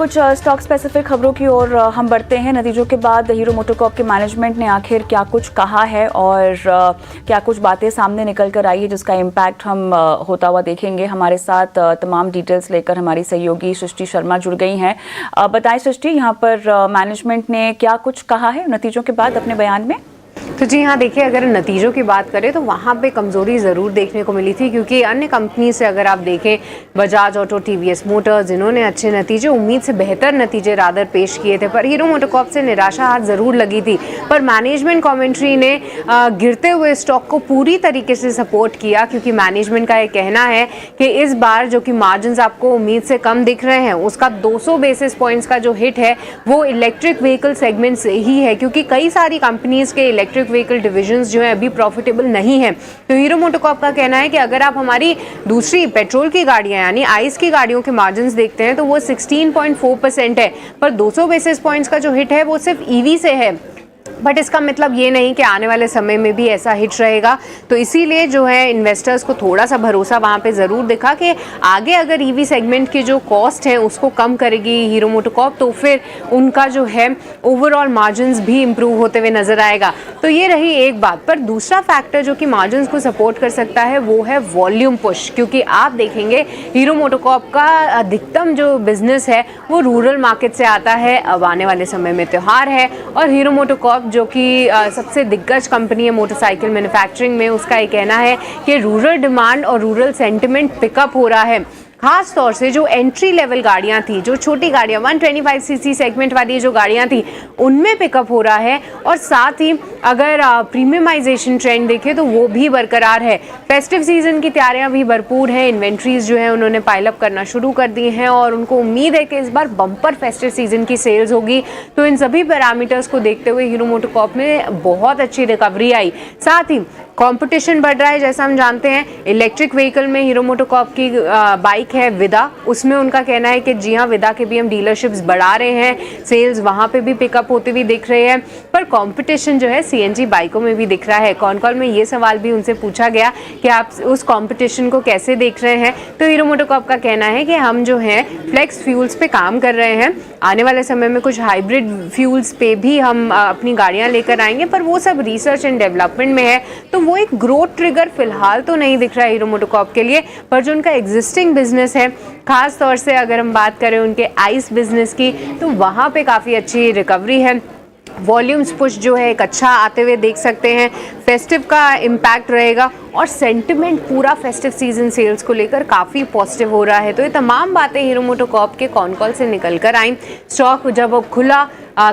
कुछ stock specific खबरों की ओर हम बढ़ते हैं। नतीजों के बाद हीरो मोटोकॉर्प के मैनेजमेंट ने आखिर क्या कुछ कहा है और क्या कुछ बातें सामने निकल कर आई है जिसका इम्पैक्ट हम होता हुआ देखेंगे। हमारे साथ तमाम डिटेल्स लेकर हमारी सहयोगी सृष्टि शर्मा जुड़ गई हैं। बताएं सृष्टि, यहाँ पर मैनेजमेंट ने क्या कुछ कहा है नतीजों के बाद अपने बयान में? तो जी हाँ, देखिए, अगर नतीजों की बात करें तो वहाँ पे कमज़ोरी ज़रूर देखने को मिली थी, क्योंकि अन्य कंपनी से अगर आप देखें, बजाज ऑटो, टीवीएस मोटर्स, इन्होंने अच्छे नतीजे, उम्मीद से बेहतर नतीजे रादर पेश किए थे, पर हीरो मोटोकॉर्प से निराशा हाथ ज़रूर लगी थी। पर मैनेजमेंट कमेंट्री ने गिरते हुए स्टॉक को पूरी तरीके से सपोर्ट किया, क्योंकि मैनेजमेंट का ये कहना है कि इस बार जो कि मार्जिन आपको उम्मीद से कम दिख रहे हैं, उसका 200 बेसिस पॉइंट्स का जो हिट है वो इलेक्ट्रिक व्हीकल सेगमेंट से ही है, क्योंकि कई सारी कंपनीज के इलेक्ट्रिक व्हीकल डिविजन्स जो है अभी प्रॉफिटेबल नहीं है। तो हीरो मोटोकॉर्प का कहना है कि अगर आप हमारी दूसरी पेट्रोल की गाड़ियां यानी आइस की गाड़ियों के मार्जिन्स देखते हैं तो वो 16.4% है, पर 200 बेसिस पॉइंट्स का जो हिट है वो सिर्फ ईवी से है। बट इसका मतलब ये नहीं कि आने वाले समय में भी ऐसा हिट रहेगा। तो इसीलिए जो है इन्वेस्टर्स को थोड़ा सा भरोसा वहाँ पे ज़रूर दिखा कि आगे अगर ईवी सेगमेंट की जो कॉस्ट है उसको कम करेगी हीरो मोटोकॉर्प, तो फिर उनका जो है ओवरऑल मार्जिन्स भी इम्प्रूव होते हुए नज़र आएगा। तो ये रही एक बात। पर दूसरा फैक्टर जो कि मार्जिन्स को सपोर्ट कर सकता है वो है वॉल्यूम पुश, क्योंकि आप देखेंगे हीरो मोटोकॉर्प का अधिकतम जो बिजनेस है वो रूरल मार्केट से आता है। अब आने वाले समय में त्यौहार है और हीरो मोटोकॉर्प जो कि सबसे दिग्गज कंपनी है मोटरसाइकिल मैन्युफैक्चरिंग में, उसका ये कहना है कि रूरल डिमांड और रूरल सेंटिमेंट पिकअप हो रहा है। खास तौर से जो एंट्री लेवल गाड़ियां थी, जो छोटी गाड़ियां 125 सीसी सेगमेंट वाली जो गाड़ियां थी, उनमें पिकअप हो रहा है। और साथ ही अगर प्रीमियमाइजेशन ट्रेंड देखें तो वो भी बरकरार है। फेस्टिव सीजन की तैयारियां भी भरपूर है। इन्वेंट्रीज जो है उन्होंने पाइलअप करना शुरू कर दी हैं और उनको उम्मीद है कि इस बार बम्पर फेस्टिव सीजन की सेल्स होगी। तो इन सभी पैरामीटर्स को देखते हुए हीरो मोटोकॉर्प में बहुत अच्छी रिकवरी आई। साथ ही कंपटीशन बढ़ रहा है, जैसा हम जानते हैं। इलेक्ट्रिक व्हीकल में हीरो मोटोकॉर्प की बाइक है विदा, उसमें उनका कहना है कि जी हाँ, विदा के भी हम डीलरशिप्स बढ़ा रहे हैं, सेल्स वहाँ पे भी पिकअप होती हुई दिख रही है। पर कंपटीशन जो है सीएनजी बाइकों में भी दिख रहा है। कॉल में ये सवाल भी उनसे पूछा गया कि आप उस कंपटीशन को कैसे देख रहे हैं, तो हीरो मोटोकॉर्प का कहना है कि हम जो है फ्लेक्स फ्यूल्स पे काम कर रहे हैं। आने वाले समय में कुछ हाइब्रिड फ्यूल्स पे भी हम अपनी गाड़ियाँ लेकर आएंगे, पर वो सब रिसर्च एंड डेवलपमेंट में है। तो वो एक ग्रोथ ट्रिगर फिलहाल तो नहीं दिख रहा है हीरो मोटोकॉर्प के लिए। पर जो उनका एग्जिस्टिंग बिजनेस है, खास तौर से अगर हम बात करें उनके आइस बिजनेस की, तो वहाँ पे काफ़ी अच्छी रिकवरी है। वॉल्यूम्स पुश जो है एक अच्छा आते हुए देख सकते हैं। फेस्टिव का इम्पैक्ट रहेगा और सेंटिमेंट पूरा फेस्टिव सीजन सेल्स को लेकर काफ़ी पॉजिटिव हो रहा है। तो ये तमाम बातें हीरो मोटोकॉर्प के कॉल से निकल कर आई। स्टॉक जब अब खुला,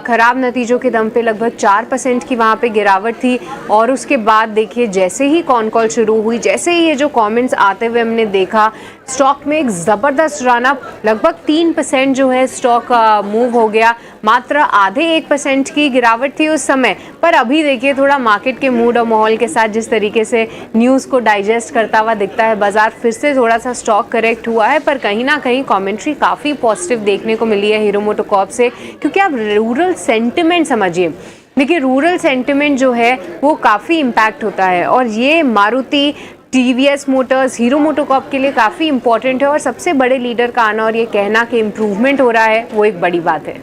खराब नतीजों के दम पे लगभग 4% की वहाँ पे गिरावट थी। और उसके बाद देखिए, जैसे ही कॉल शुरू हुई, जैसे ही ये जो कमेंट्स आते हुए हमने देखा, स्टॉक में एक ज़बरदस्त रनअप, लगभग 3% जो है स्टॉक मूव हो गया। मात्र आधे 1% की गिरावट थी उस समय। पर अभी देखिए, थोड़ा मार्केट के मूड और माहौल के साथ जिस तरीके से न्यूज़ को डाइजेस्ट करता हुआ दिखता है बाजार, फिर से थोड़ा सा स्टॉक करेक्ट हुआ है। पर कहीं ना कहीं कमेंट्री काफ़ी पॉजिटिव देखने को मिली है हीरो मोटोकॉर्प से, क्योंकि आप रूरल सेंटिमेंट समझिए। देखिए, रूरल सेंटिमेंट जो है वो काफ़ी इम्पैक्ट होता है और ये Maruti, TVS Motors, hero MotoCorp के लिए काफ़ी इंपॉर्टेंट है। और सबसे बड़े लीडर का आना और ये कहना कि इम्प्रूवमेंट हो रहा है, वो एक बड़ी बात है।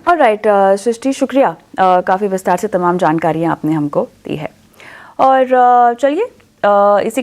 ऑलराइट सृष्टि, शुक्रिया, काफ़ी विस्तार से तमाम जानकारियाँ आपने हमको दी है। और चलिए इसी